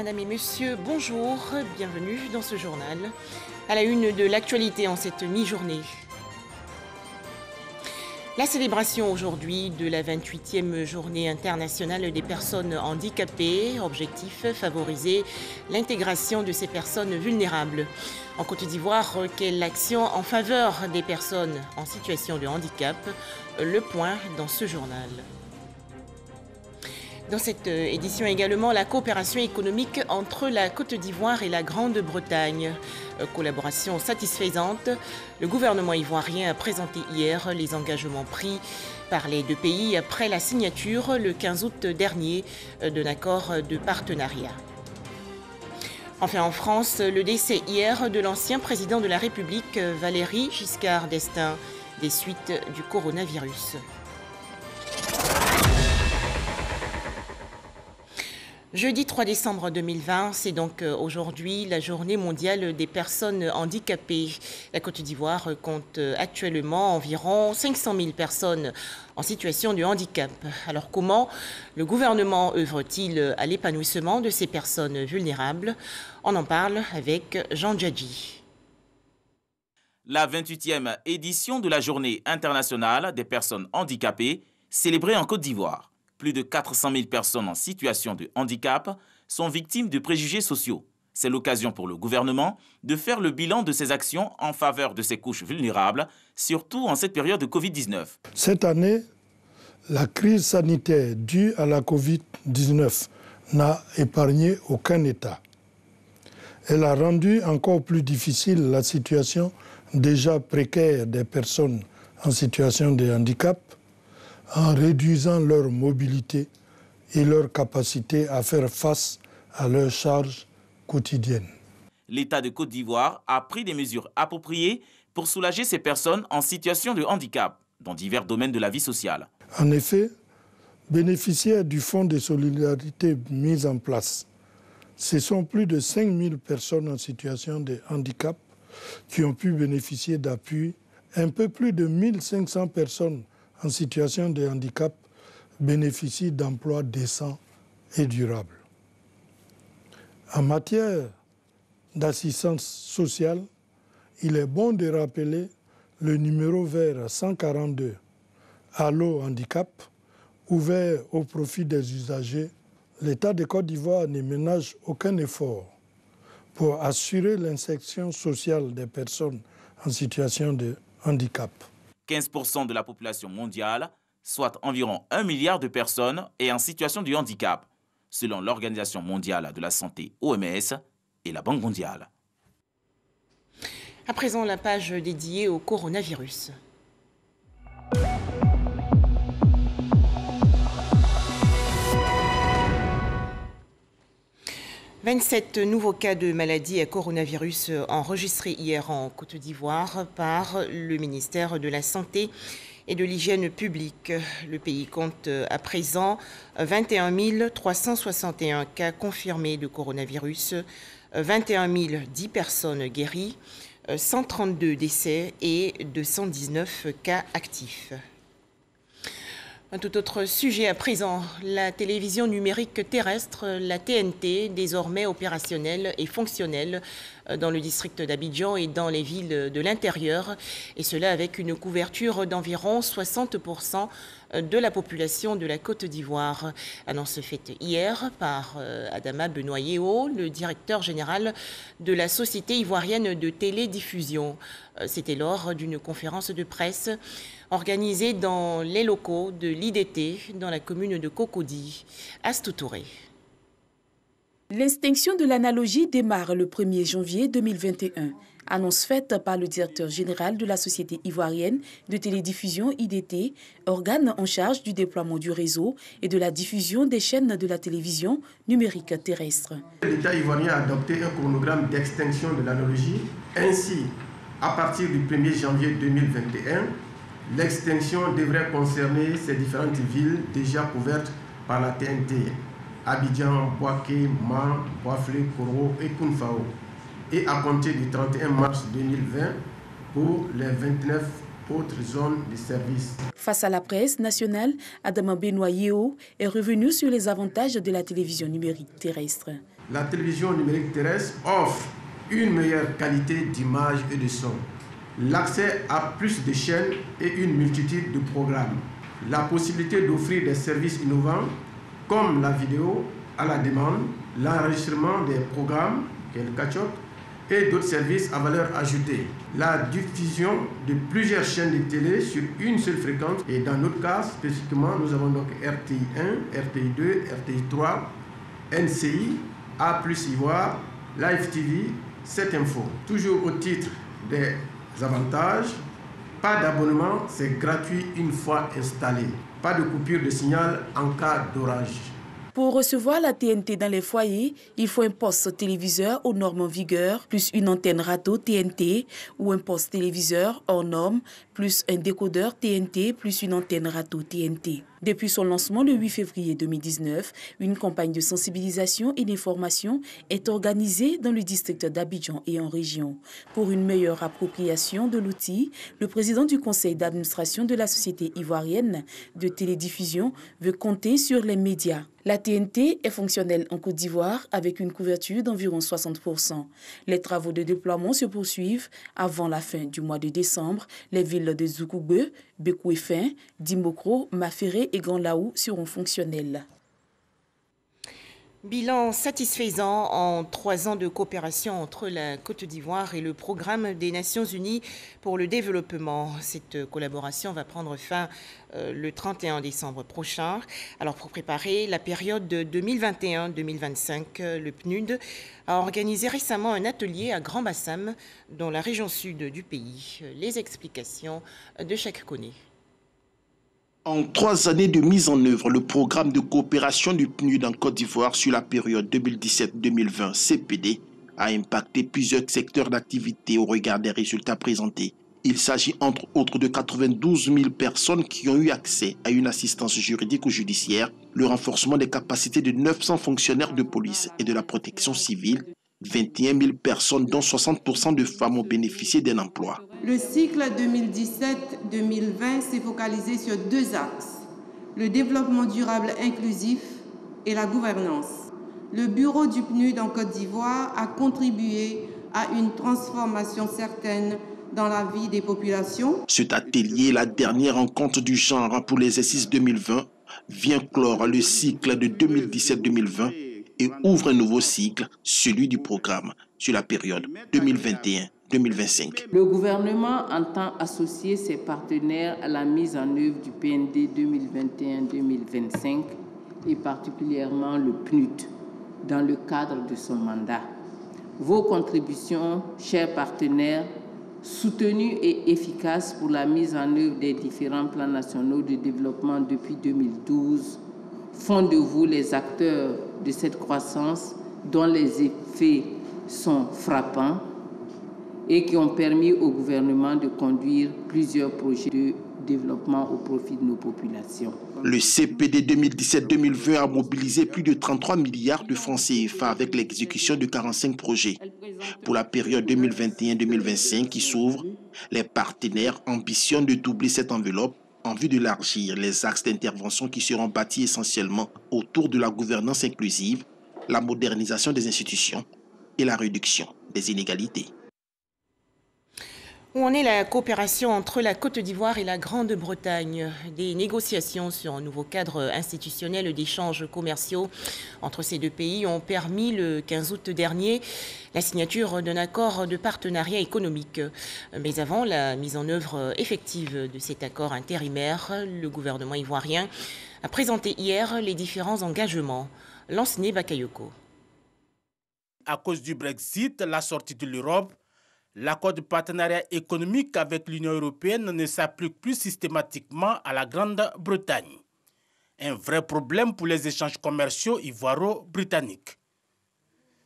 Mesdames et messieurs, bonjour, bienvenue dans ce journal. À la une de l'actualité en cette mi-journée. La célébration aujourd'hui de la 28e journée internationale des personnes handicapées. Objectif, favoriser l'intégration de ces personnes vulnérables. En Côte d'Ivoire, quelle action en faveur des personnes en situation de handicap? Le point dans ce journal. Dans cette édition également, la coopération économique entre la Côte d'Ivoire et la Grande-Bretagne. Collaboration satisfaisante. Le gouvernement ivoirien a présenté hier les engagements pris par les deux pays après la signature le 15 août dernier d'un accord de partenariat. Enfin en France, le décès hier de l'ancien président de la République, Valéry Giscard d'Estaing, des suites du coronavirus. Jeudi 3 décembre 2020, c'est donc aujourd'hui la journée mondiale des personnes handicapées. La Côte d'Ivoire compte actuellement environ 500 000 personnes en situation de handicap. Alors comment le gouvernement œuvre-t-il à l'épanouissement de ces personnes vulnérables? On en parle avec Jean Djadji. La 28e édition de la Journée internationale des personnes handicapées, célébrée en Côte d'Ivoire. Plus de 400 000 personnes en situation de handicap sont victimes de préjugés sociaux. C'est l'occasion pour le gouvernement de faire le bilan de ses actions en faveur de ces couches vulnérables, surtout en cette période de Covid-19. Cette année, la crise sanitaire due à la Covid-19 n'a épargné aucun État. Elle a rendu encore plus difficile la situation déjà précaire des personnes en situation de handicap, en réduisant leur mobilité et leur capacité à faire face à leurs charges quotidiennes. L'État de Côte d'Ivoire a pris des mesures appropriées pour soulager ces personnes en situation de handicap dans divers domaines de la vie sociale. En effet, bénéficiaires du Fonds de solidarité mis en place, ce sont plus de 5 000 personnes en situation de handicap qui ont pu bénéficier d'appui. Un peu plus de 1 500 personnes en situation de handicap bénéficient d'emplois décents et durables. En matière d'assistance sociale, il est bon de rappeler le numéro vert 142, Allo Handicap, ouvert au profit des usagers. L'État de Côte d'Ivoire ne ménage aucun effort pour assurer l'insertion sociale des personnes en situation de handicap. 15% de la population mondiale, soit environ 1 milliard de personnes, est en situation de handicap, selon l'Organisation mondiale de la santé OMS et la Banque mondiale. À présent, la page dédiée au coronavirus. « 27 nouveaux cas de maladie à coronavirus enregistrés hier en Côte d'Ivoire par le ministère de la Santé et de l'Hygiène publique. Le pays compte à présent 21 361 cas confirmés de coronavirus, 21 010 personnes guéries, 132 décès et 219 cas actifs. Un tout autre sujet à présent, la télévision numérique terrestre, la TNT, désormais opérationnelle et fonctionnelle dans le district d'Abidjan et dans les villes de l'intérieur, et cela avec une couverture d'environ 60% de la population de la Côte d'Ivoire. Annonce faite hier par Adama Benoît-Yeo, le directeur général de la Société ivoirienne de télédiffusion. C'était lors d'une conférence de presse organisée dans les locaux de l'IDT dans la commune de Cocody. Astou Touré. L'extinction de l'analogie démarre le 1er janvier 2021. Annonce faite par le directeur général de la Société ivoirienne de télédiffusion IDT, organe en charge du déploiement du réseau et de la diffusion des chaînes de la télévision numérique terrestre. L'État ivoirien a adopté un chronogramme d'extinction de l'analogie. Ainsi, à partir du 1er janvier 2021, l'extinction devrait concerner ces différentes villes déjà couvertes par la TNT. Abidjan, Bouaké, Man, Bouaflé, Koro et Kounfao. Et à compter du 31 mars 2020 pour les 29 autres zones de service. Face à la presse nationale, Adama Benoît-Yeo est revenu sur les avantages de la télévision numérique terrestre. la télévision numérique terrestre offre une meilleure qualité d'image et de son, l'accès à plus de chaînes et une multitude de programmes, la possibilité d'offrir des services innovants comme la vidéo à la demande, l'enregistrement des programmes, qui est le catch-up, et d'autres services à valeur ajoutée, la diffusion de plusieurs chaînes de télé sur une seule fréquence, et dans notre cas spécifiquement, nous avons donc RTI 1, RTI 2, RTI 3, NCI, A+ Ivoire, Live TV, 7 Info. Toujours au titre des avantages, pas d'abonnement, c'est gratuit une fois installé. Pas de coupure de signal en cas d'orage. Pour recevoir la TNT dans les foyers, il faut un poste téléviseur aux normes en vigueur, plus une antenne râteau TNT ou un poste téléviseur hors norme, plus un décodeur TNT, plus une antenne râteau TNT. Depuis son lancement le 8 février 2019, une campagne de sensibilisation et d'information est organisée dans le district d'Abidjan et en région. Pour une meilleure appropriation de l'outil, le président du conseil d'administration de la Société ivoirienne de télédiffusion veut compter sur les médias. La TNT est fonctionnelle en Côte d'Ivoire avec une couverture d'environ 60%. Les travaux de déploiement se poursuivent avant la fin du mois de décembre. Les villes de Zoukoube, Bekouefin, Dimokro, Maféré et Grand Laou seront fonctionnelles. Bilan satisfaisant en 3 ans de coopération entre la Côte d'Ivoire et le Programme des Nations Unies pour le développement. Cette collaboration va prendre fin le 31 décembre prochain. Alors pour préparer la période de 2021-2025, le PNUD a organisé récemment un atelier à Grand Bassam dans la région sud du pays. Les explications de Cheikh Koné. En 3 années de mise en œuvre, le programme de coopération du PNUD en Côte d'Ivoire sur la période 2017-2020 CPD a impacté plusieurs secteurs d'activité au regard des résultats présentés. Il s'agit entre autres de 92 000 personnes qui ont eu accès à une assistance juridique ou judiciaire, le renforcement des capacités de 900 fonctionnaires de police et de la protection civile, 21 000 personnes dont 60% de femmes ont bénéficié d'un emploi. Le cycle 2017-2020 s'est focalisé sur 2 axes, le développement durable inclusif et la gouvernance. Le bureau du PNUD en Côte d'Ivoire a contribué à une transformation certaine dans la vie des populations. Cet atelier, la dernière rencontre du genre pour l'exercice 2020, vient clore le cycle de 2017-2020 et ouvre un nouveau cycle, celui du programme, sur la période 2021-2025. Le gouvernement entend associer ses partenaires à la mise en œuvre du PND 2021-2025 et particulièrement le PNUD dans le cadre de son mandat. Vos contributions, chers partenaires, soutenues et efficaces pour la mise en œuvre des différents plans nationaux de développement depuis 2012, font de vous les acteurs de cette croissance dont les effets sont frappants et qui ont permis au gouvernement de conduire plusieurs projets de développement au profit de nos populations. Le CPD 2017-2020 a mobilisé plus de 33 milliards de francs CFA avec l'exécution de 45 projets. Pour la période 2021-2025 qui s'ouvre, les partenaires ambitionnent de doubler cette enveloppe en vue d'élargir les axes d'intervention qui seront bâtis essentiellement autour de la gouvernance inclusive, la modernisation des institutions et la réduction des inégalités. Où en est la coopération entre la Côte d'Ivoire et la Grande-Bretagne? Des négociations sur un nouveau cadre institutionnel d'échanges commerciaux entre ces deux pays ont permis le 15 août dernier la signature d'un accord de partenariat économique. Mais avant la mise en œuvre effective de cet accord intérimaire, le gouvernement ivoirien a présenté hier les différents engagements. Lansné Bakayoko. À cause du Brexit, la sortie de l'Europe, l'accord de partenariat économique avec l'Union européenne ne s'applique plus systématiquement à la Grande-Bretagne. Un vrai problème pour les échanges commerciaux ivoiro-britanniques.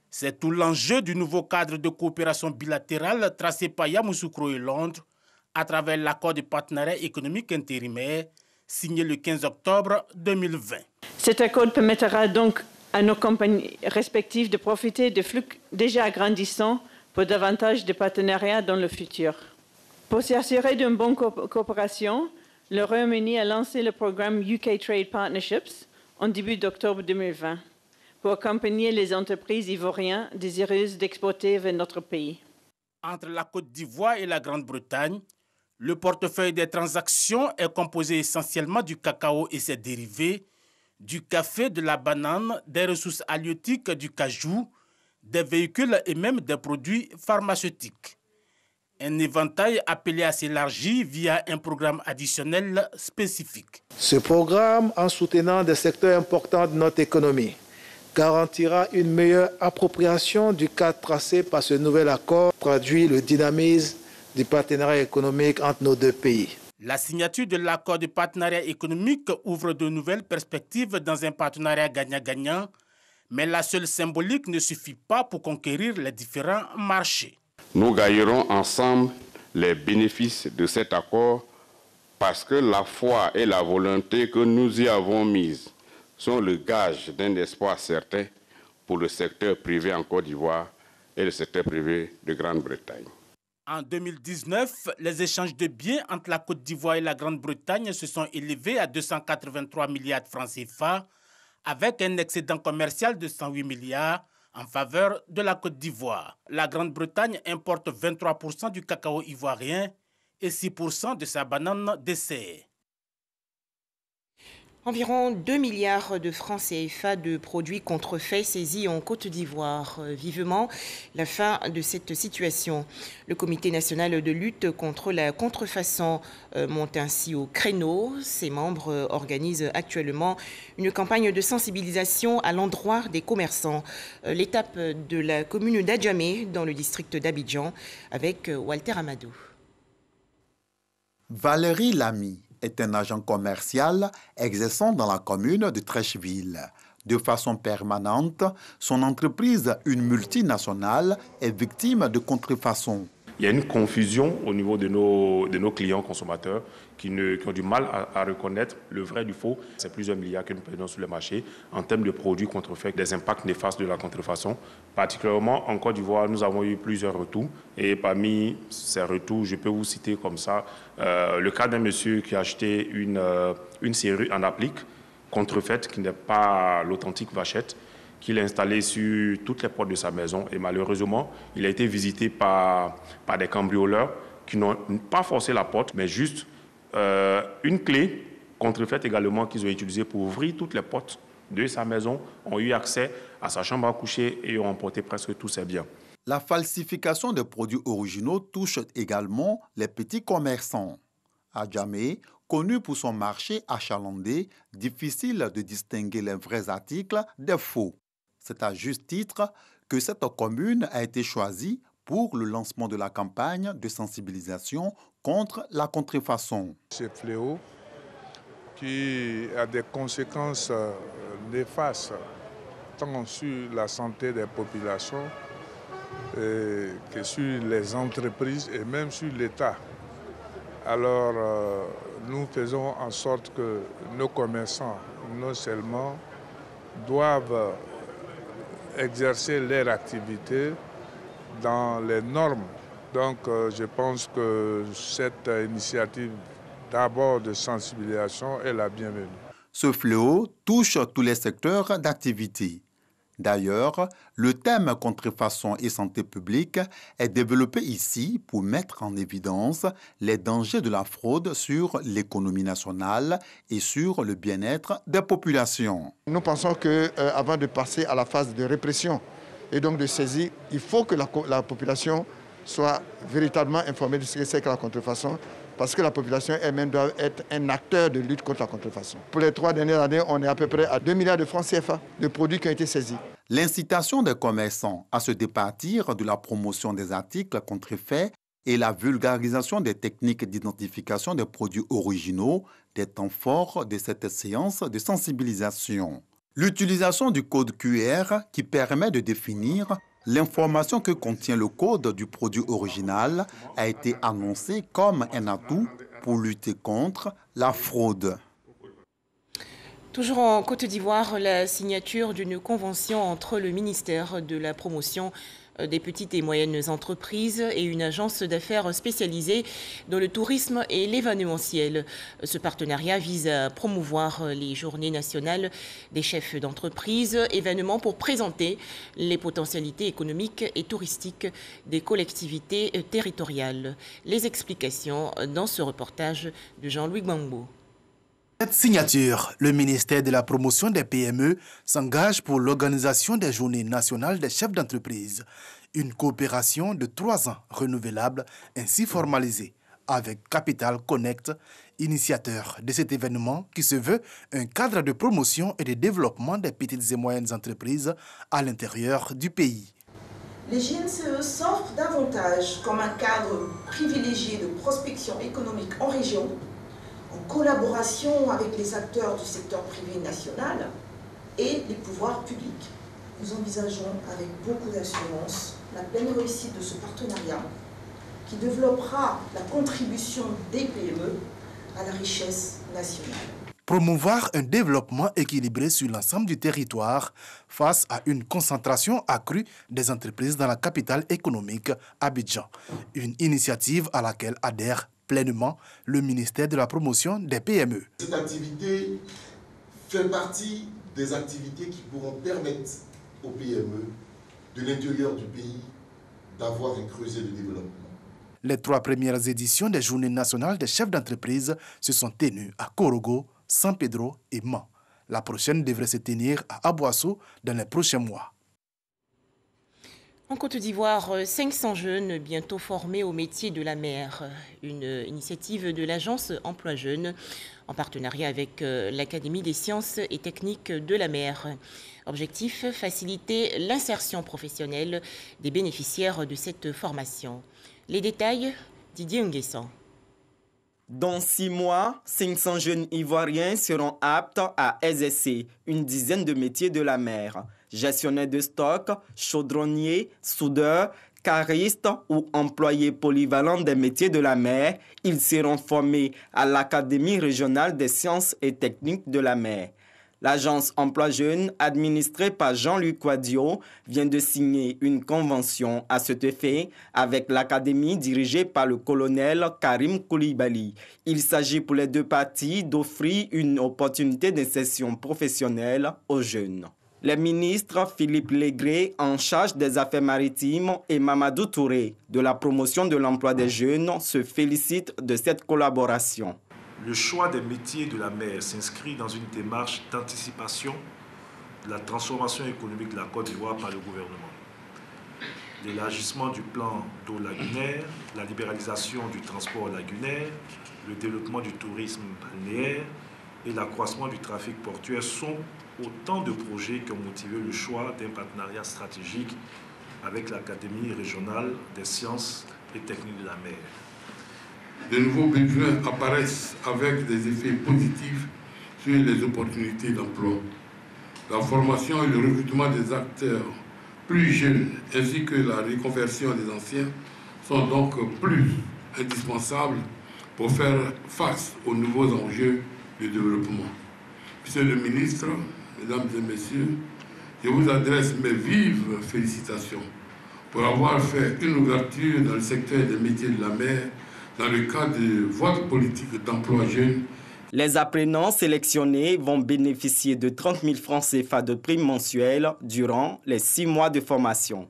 C'est tout l'enjeu du nouveau cadre de coopération bilatérale tracé par Yamoussoukro et Londres à travers l'accord de partenariat économique intérimaire signé le 15 octobre 2020. Cet accord permettra donc à nos compagnies respectives de profiter de flux déjà grandissants pour davantage de partenariats dans le futur. Pour s'assurer d'une bonne coopération, le Royaume-Uni a lancé le programme UK Trade Partnerships en début d'octobre 2020. pour accompagner les entreprises ivoiriennes désireuses d'exporter vers notre pays. Entre la Côte d'Ivoire et la Grande-Bretagne, le portefeuille des transactions est composé essentiellement du cacao et ses dérivés, du café, de la banane, des ressources halieutiques, du cajou, des véhicules et même des produits pharmaceutiques. Un éventail appelé à s'élargir via un programme additionnel spécifique. Ce programme, en soutenant des secteurs importants de notre économie, garantira une meilleure appropriation du cadre tracé par ce nouvel accord, traduit le dynamisme du partenariat économique entre nos deux pays. La signature de l'accord de partenariat économique ouvre de nouvelles perspectives dans un partenariat gagnant-gagnant, mais la seule symbolique ne suffit pas pour conquérir les différents marchés. Nous gagnerons ensemble les bénéfices de cet accord parce que la foi et la volonté que nous y avons mises sont le gage d'un espoir certain pour le secteur privé en Côte d'Ivoire et le secteur privé de Grande-Bretagne. En 2019, les échanges de biens entre la Côte d'Ivoire et la Grande-Bretagne se sont élevés à 283 milliards de francs CFA, avec un excédent commercial de 108 milliards en faveur de la Côte d'Ivoire. La Grande-Bretagne importe 23% du cacao ivoirien et 6% de sa banane dessert. Environ 2 milliards de francs CFA de produits contrefaits saisis en Côte d'Ivoire. Vivement la fin de cette situation. Le Comité national de lutte contre la contrefaçon monte ainsi au créneau. Ses membres organisent actuellement une campagne de sensibilisation à l'endroit des commerçants. L'étape de la commune d'Adjamé dans le district d'Abidjan avec Walter Amadou. Valérie Lamy est un agent commercial exerçant dans la commune de Trècheville. De façon permanente, son entreprise, une multinationale, est victime de contrefaçon. Il y a une confusion au niveau de nos clients consommateurs qui ont du mal à reconnaître le vrai du faux. C'est plusieurs milliards que nous perdons sur le marché en termes de produits contrefaits, des impacts néfastes de la contrefaçon. Particulièrement en Côte d'Ivoire, nous avons eu plusieurs retours. Et parmi ces retours, je peux vous citer comme ça le cas d'un monsieur qui a acheté une serrure en applique contrefaite qui n'est pas l'authentique vachette, qu'il a installé sur toutes les portes de sa maison. Et malheureusement, il a été visité par des cambrioleurs qui n'ont pas forcé la porte, mais juste une clé contrefaite également qu'ils ont utilisée pour ouvrir toutes les portes de sa maison, ont eu accès à sa chambre à coucher et ont emporté presque tous ses biens. La falsification des produits originaux touche également les petits commerçants. Adjamé, connu pour son marché achalandé, difficile de distinguer les vrais articles des faux. C'est à juste titre que cette commune a été choisie pour le lancement de la campagne de sensibilisation contre la contrefaçon. Ce fléau qui a des conséquences néfastes tant sur la santé des populations que sur les entreprises et même sur l'État. Alors nous faisons en sorte que nos commerçants, non seulement doivent exercer leur activité dans les normes. Donc je pense que cette initiative d'abord de sensibilisation est la bienvenue. Ce fléau touche tous les secteurs d'activité. D'ailleurs, le thème contrefaçon et santé publique est développé ici pour mettre en évidence les dangers de la fraude sur l'économie nationale et sur le bien-être des populations. Nous pensons qu'avant de passer à la phase de répression et donc de saisie, il faut que la population soit véritablement informée de ce que c'est que la contrefaçon, parce que la population elle-même doit être un acteur de lutte contre la contrefaçon. Pour les 3 dernières années, on est à peu près à 2 milliards de francs CFA de produits qui ont été saisis. L'incitation des commerçants à se départir de la promotion des articles contrefaits et la vulgarisation des techniques d'identification des produits originaux des temps forts de cette séance de sensibilisation. L'utilisation du code QR qui permet de définir l'information que contient le code du produit original a été annoncée comme un atout pour lutter contre la fraude. Toujours en Côte d'Ivoire, la signature d'une convention entre le ministère de la Promotion des petites et moyennes entreprises et une agence d'affaires spécialisée dans le tourisme et l'événementiel. Ce partenariat vise à promouvoir les journées nationales des chefs d'entreprise, événements pour présenter les potentialités économiques et touristiques des collectivités territoriales. Les explications dans ce reportage de Jean-Louis Gbangbo. Cette signature, le ministère de la promotion des PME s'engage pour l'organisation des journées nationales des chefs d'entreprise. Une coopération de 3 ans renouvelable ainsi formalisée avec Capital Connect, initiateur de cet événement qui se veut un cadre de promotion et de développement des petites et moyennes entreprises à l'intérieur du pays. Les GNCE s'offrent davantage comme un cadre privilégié de prospection économique en région, en collaboration avec les acteurs du secteur privé national et les pouvoirs publics. Nous envisageons avec beaucoup d'assurance la pleine réussite de ce partenariat qui développera la contribution des PME à la richesse nationale. Promouvoir un développement équilibré sur l'ensemble du territoire face à une concentration accrue des entreprises dans la capitale économique, Abidjan. Une initiative à laquelle adhère pleinement le ministère de la promotion des PME. Cette activité fait partie des activités qui pourront permettre aux PME de l'intérieur du pays d'avoir un creuset de développement. Les 3 premières éditions des Journées nationales des chefs d'entreprise se sont tenues à Korogo, San Pedro et Mans. La prochaine devrait se tenir à Aboasso dans les prochains mois. En Côte d'Ivoire, 500 jeunes bientôt formés au métier de la mer. Une initiative de l'agence Emploi Jeunes en partenariat avec l'Académie des sciences et techniques de la mer. Objectif, faciliter l'insertion professionnelle des bénéficiaires de cette formation. Les détails, Didier Nguessan. Dans 6 mois, 500 jeunes Ivoiriens seront aptes à exercer une dizaine de métiers de la mer. Gestionnaire de stock, chaudronnier, soudeur, cariste ou employés polyvalents des métiers de la mer, ils seront formés à l'Académie régionale des sciences et techniques de la mer. L'agence Emploi Jeunes, administrée par Jean-Luc Quadio, vient de signer une convention à cet effet avec l'académie dirigée par le colonel Karim Koulibaly. Il s'agit pour les 2 parties d'offrir une opportunité d'insertion professionnelle aux jeunes. Les ministres Philippe Légré, en charge des affaires maritimes, et Mamadou Touré, de la promotion de l'emploi des jeunes, se félicitent de cette collaboration. Le choix des métiers de la mer s'inscrit dans une démarche d'anticipation de la transformation économique de la Côte d'Ivoire par le gouvernement. L'élargissement du plan d'eau lagunaire, la libéralisation du transport lagunaire, le développement du tourisme balnéaire et l'accroissement du trafic portuaire sont autant de projets qui ont motivé le choix d'un partenariat stratégique avec l'Académie régionale des sciences et techniques de la mer. De nouveaux besoins apparaissent avec des effets positifs sur les opportunités d'emploi. La formation et le recrutement des acteurs plus jeunes ainsi que la reconversion des anciens sont donc plus indispensables pour faire face aux nouveaux enjeux du développement. Monsieur le ministre, Mesdames et Messieurs, je vous adresse mes vives félicitations pour avoir fait une ouverture dans le secteur des métiers de la mer dans le cadre de votre politique d'emploi jeune. Les apprenants sélectionnés vont bénéficier de 30 000 francs CFA de primes mensuelles durant les 6 mois de formation.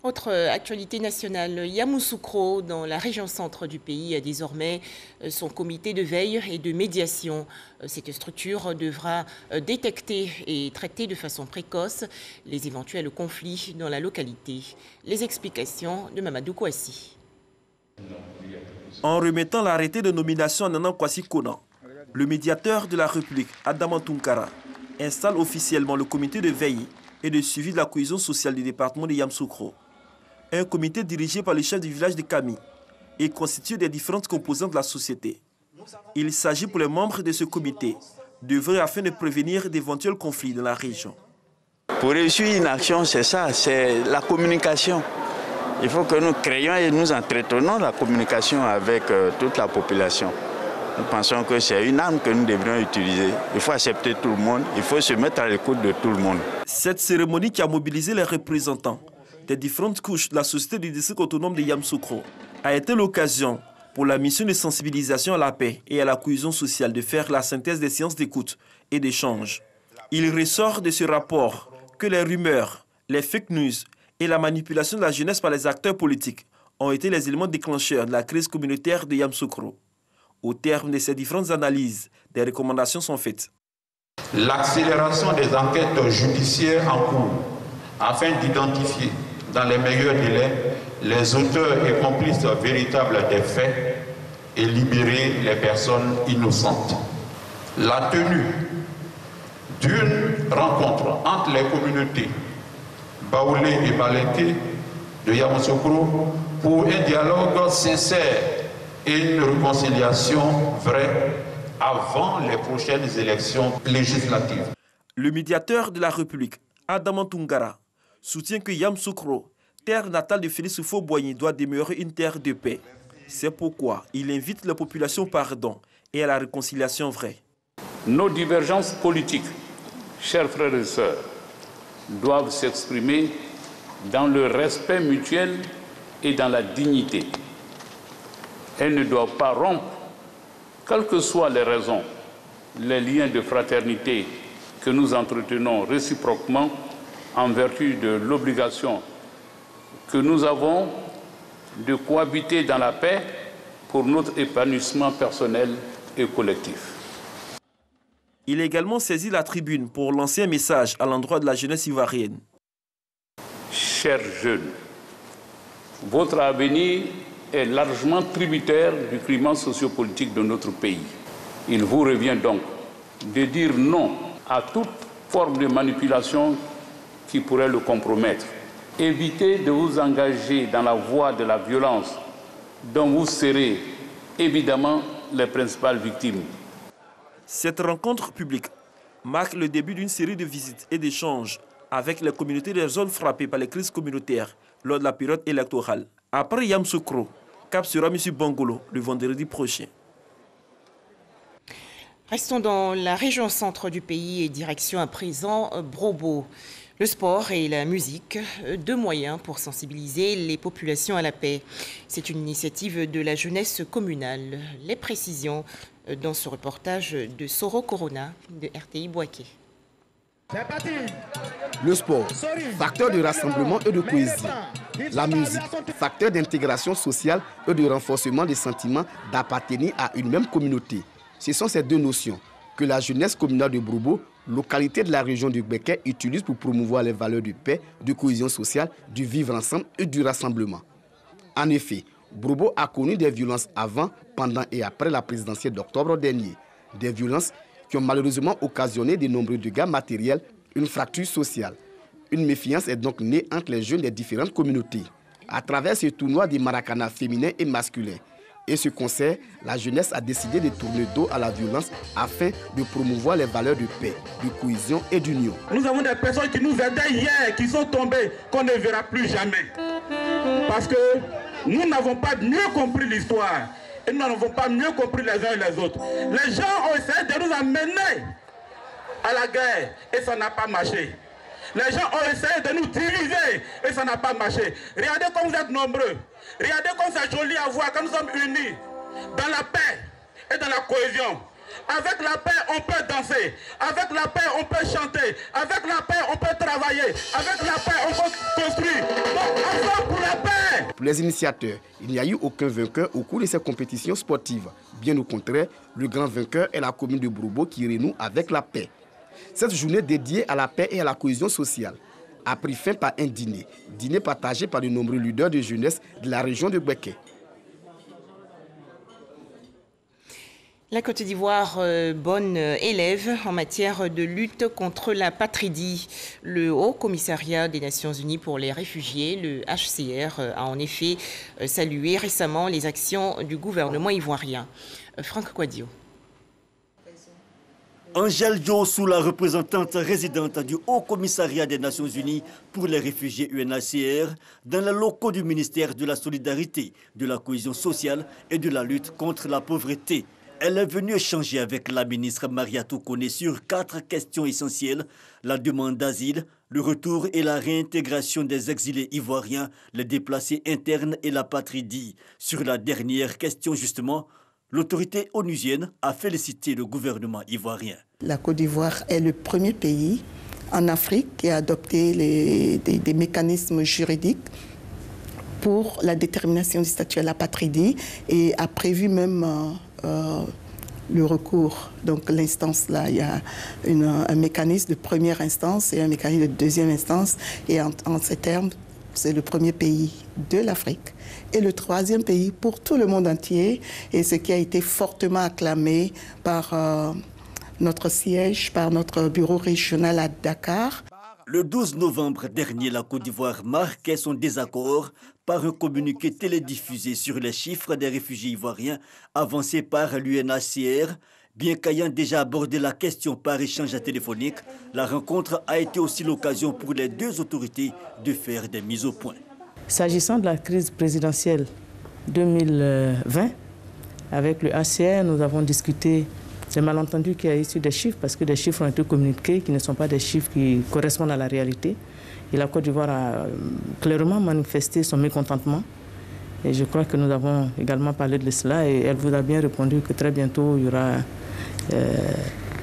Autre actualité nationale, Yamoussoukro, dans la région centre du pays, a désormais son comité de veille et de médiation. Cette structure devra détecter et traiter de façon précoce les éventuels conflits dans la localité. Les explications de Mamadou Kouassi. En remettant l'arrêté de nomination à Nanan Kwasi Konan, le médiateur de la République, Adama Tunkara, installe officiellement le comité de veille et de suivi de la cohésion sociale du département de Yamoussoukro. Un comité dirigé par le chef du village de Kami et constitué des différentes composantes de la société. Il s'agit pour les membres de ce comité d'œuvrer afin de prévenir d'éventuels conflits dans la région. Pour réussir une action, c'est ça, c'est la communication. Il faut que nous créions et nous entretenons la communication avec toute la population. Nous pensons que c'est une arme que nous devrions utiliser. Il faut accepter tout le monde, il faut se mettre à l'écoute de tout le monde. Cette cérémonie qui a mobilisé les représentants des différentes couches de la société du district autonome de Yamoussoukro a été l'occasion pour la mission de sensibilisation à la paix et à la cohésion sociale de faire la synthèse des séances d'écoute et d'échange. Il ressort de ce rapport que les rumeurs, les fake news et la manipulation de la jeunesse par les acteurs politiques ont été les éléments déclencheurs de la crise communautaire de Yamoussoukro. Au terme de ces différentes analyses, des recommandations sont faites. L'accélération des enquêtes judiciaires en cours afin d'identifier dans les meilleurs délais les auteurs et complices véritables des faits et libérer les personnes innocentes. La tenue d'une rencontre entre les communautés Baoulé et Balenké de Yamoussoukro pour un dialogue sincère et une réconciliation vraie avant les prochaines élections législatives. Le médiateur de la République, Adama Toungara, soutient que Yamoussoukro, terre natale de Félix Houphouët-Boigny, doit demeurer une terre de paix. C'est pourquoi il invite la population au pardon et à la réconciliation vraie. Nos divergences politiques, chers frères et sœurs, doivent s'exprimer dans le respect mutuel et dans la dignité. Elles ne doivent pas rompre, quelles que soient les raisons, les liens de fraternité que nous entretenons réciproquement en vertu de l'obligation que nous avons de cohabiter dans la paix pour notre épanouissement personnel et collectif. Il a également saisi la tribune pour lancer un message à l'endroit de la jeunesse ivoirienne. Chers jeunes, votre avenir est largement tributaire du climat sociopolitique de notre pays. Il vous revient donc de dire non à toute forme de manipulation qui pourrait le compromettre. Évitez de vous engager dans la voie de la violence dont vous serez évidemment les principales victimes. Cette rencontre publique marque le début d'une série de visites et d'échanges avec les communautés des zones frappées par les crises communautaires lors de la période électorale. Après Yamoussoukro, cap sera M. Bangolo le vendredi prochain. Restons dans la région centre du pays et direction à présent Brobo. Le sport et la musique, deux moyens pour sensibiliser les populations à la paix. C'est une initiative de la jeunesse communale. Les précisions dans ce reportage de Soro Corona de RTI Bouaké. Le sport, facteur de rassemblement et de cohésion. La musique, facteur d'intégration sociale et de renforcement des sentiments d'appartenir à une même communauté. Ce sont ces deux notions que la jeunesse communale de Brobo, localité de la région du Béquet, utilise pour promouvoir les valeurs de paix, de cohésion sociale, du vivre ensemble et du rassemblement. En effet, Brobo a connu des violences avant, pendant et après la présidentielle d'octobre dernier. Des violences qui ont malheureusement occasionné de nombreux dégâts matériels, une fracture sociale. Une méfiance est donc née entre les jeunes des différentes communautés. À travers ce tournoi des maracana féminins et masculins et ce concert, la jeunesse a décidé de tourner dos à la violence afin de promouvoir les valeurs de paix, de cohésion et d'union. Nous avons des personnes qui nous aidaient hier, qui sont tombées, qu'on ne verra plus jamais. Parce que nous n'avons pas mieux compris l'histoire et nous n'avons pas mieux compris les uns et les autres. Les gens ont essayé de nous amener à la guerre et ça n'a pas marché. Les gens ont essayé de nous diviser et ça n'a pas marché. Regardez comme vous êtes nombreux. Regardez comme c'est joli à voir quand nous sommes unis dans la paix et dans la cohésion. Avec la paix, on peut danser. Avec la paix, on peut chanter. Avec la paix, on peut travailler. Avec la paix, on peut construire. Donc, ensemble pour la paix. Pour les initiateurs, il n'y a eu aucun vainqueur au cours de ces compétitions sportives. Bien au contraire, le grand vainqueur est la commune de Brobo qui renoue avec la paix. Cette journée dédiée à la paix et à la cohésion sociale a pris fin par un dîner partagé par de nombreux leaders de jeunesse de la région de Béquet. La Côte d'Ivoire, bonne élève en matière de lutte contre la patridie. Le Haut Commissariat des Nations Unies pour les réfugiés, le HCR, a en effet salué récemment les actions du gouvernement ivoirien. Franck Quadio. Angèle Diossou, la représentante résidente du Haut Commissariat des Nations Unies pour les réfugiés UNHCR, dans les locaux du ministère de la Solidarité, de la Cohésion sociale et de la lutte contre la pauvreté. Elle est venue échanger avec la ministre Mariatou Koné sur 4 questions essentielles: la demande d'asile, le retour et la réintégration des exilés ivoiriens, les déplacés internes et l'apatridie. Sur la dernière question, justement, l'autorité onusienne a félicité le gouvernement ivoirien. La Côte d'Ivoire est le premier pays en Afrique qui a adopté des mécanismes juridiques pour la détermination du statut à l'apatridie et a prévu même le recours. Donc l'instance là, il y a un mécanisme de première instance et un mécanisme de deuxième instance. Et en ces termes, c'est le premier pays de l'Afrique et le 3e pays pour tout le monde entier. Et ce qui a été fortement acclamé par notre siège, par notre bureau régional à Dakar. Le 12 novembre dernier, la Côte d'Ivoire marquait son désaccord par un communiqué télédiffusé sur les chiffres des réfugiés ivoiriens avancés par l'UNHCR. Bien qu'ayant déjà abordé la question par échange téléphonique, la rencontre a été aussi l'occasion pour les 2 autorités de faire des mises au point. S'agissant de la crise présidentielle 2020, avec le HCR, nous avons discuté des malentendus qui a issu des chiffres, parce que des chiffres ont été communiqués qui ne sont pas des chiffres qui correspondent à la réalité. Et la Côte d'Ivoire a clairement manifesté son mécontentement. Et je crois que nous avons également parlé de cela et elle vous a bien répondu que très bientôt il y aura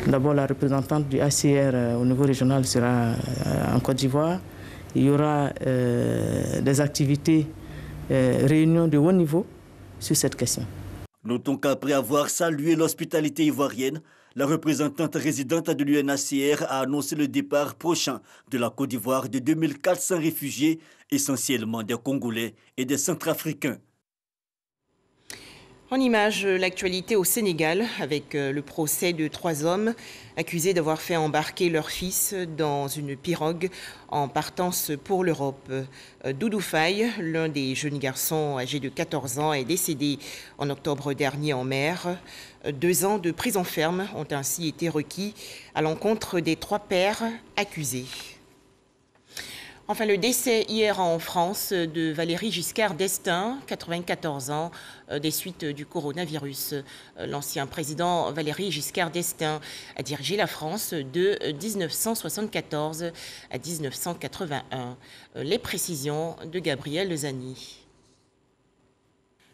d'abord la représentante du HCR au niveau régional sera en Côte d'Ivoire. Il y aura des activités, réunions de haut niveau sur cette question. Notons qu'après avoir salué l'hospitalité ivoirienne, la représentante résidente de l'UNHCR a annoncé le départ prochain de la Côte d'Ivoire de 2400 réfugiés, essentiellement des Congolais et des Centrafricains. En image, l'actualité au Sénégal avec le procès de 3 hommes accusés d'avoir fait embarquer leur fils dans une pirogue en partance pour l'Europe. Doudou Faye, l'un des jeunes garçons âgés de 14 ans, est décédé en octobre dernier en mer. 2 ans de prison ferme ont ainsi été requis à l'encontre des 3 pères accusés. Enfin, le décès hier en France de Valéry Giscard d'Estaing, 94 ans, des suites du coronavirus. L'ancien président Valéry Giscard d'Estaing a dirigé la France de 1974 à 1981. Les précisions de Gabriel Lezani.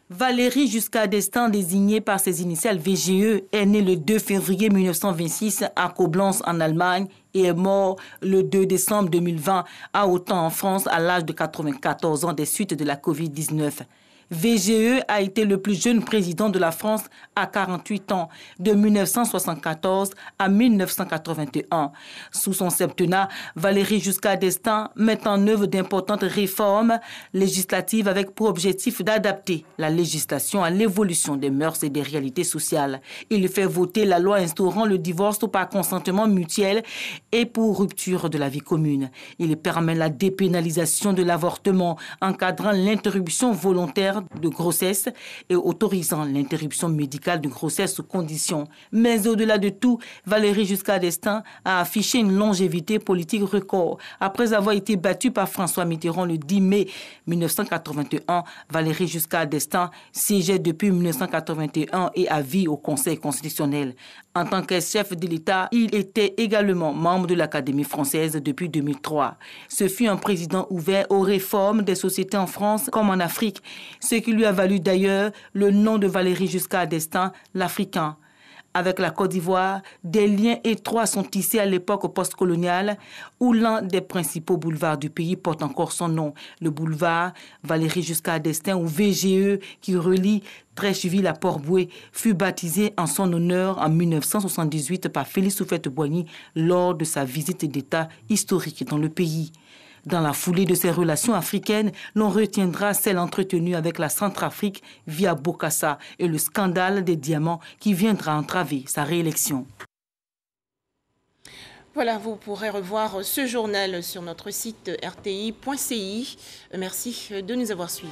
Valéry Giscard d'Estaing, désigné par ses initiales VGE, est né le 2 février 1926 à Coblence en Allemagne et est mort le 2 décembre 2020 à Autun en France à l'âge de 94 ans des suites de la Covid-19. VGE a été le plus jeune président de la France à 48 ans, de 1974 à 1981. Sous son septennat, Valéry Giscard d'Estaing met en œuvre d'importantes réformes législatives avec pour objectif d'adapter la législation à l'évolution des mœurs et des réalités sociales. Il fait voter la loi instaurant le divorce par consentement mutuel et pour rupture de la vie commune. Il permet la dépénalisation de l'avortement, encadrant l'interruption volontaire de grossesse et autorisant l'interruption médicale de grossesse sous conditions. Mais au-delà de tout, Valéry Giscard d'Estaing a affiché une longévité politique record. Après avoir été battu par François Mitterrand le 10 mai 1981, Valéry Giscard d'Estaing siégeait depuis 1981 et à vie au Conseil constitutionnel. En tant que chef de l'État, il était également membre de l'Académie française depuis 2003. Ce fut un président ouvert aux réformes des sociétés en France comme en Afrique, ce qui lui a valu d'ailleurs le nom de Valéry Giscard d'Estaing, l'Africain. Avec la Côte d'Ivoire, des liens étroits sont tissés à l'époque postcoloniale où l'un des principaux boulevards du pays porte encore son nom, le boulevard Valéry Giscard d'Estaing ou VGE qui relie Trècheville à Port-Bouët, fut baptisé en son honneur en 1978 par Félix Houphouët-Boigny lors de sa visite d'État historique dans le pays. Dans la foulée de ces relations africaines, l'on retiendra celle entretenue avec la Centrafrique via Bokassa et le scandale des diamants qui viendra entraver sa réélection. Voilà, vous pourrez revoir ce journal sur notre site rti.ci. Merci de nous avoir suivis.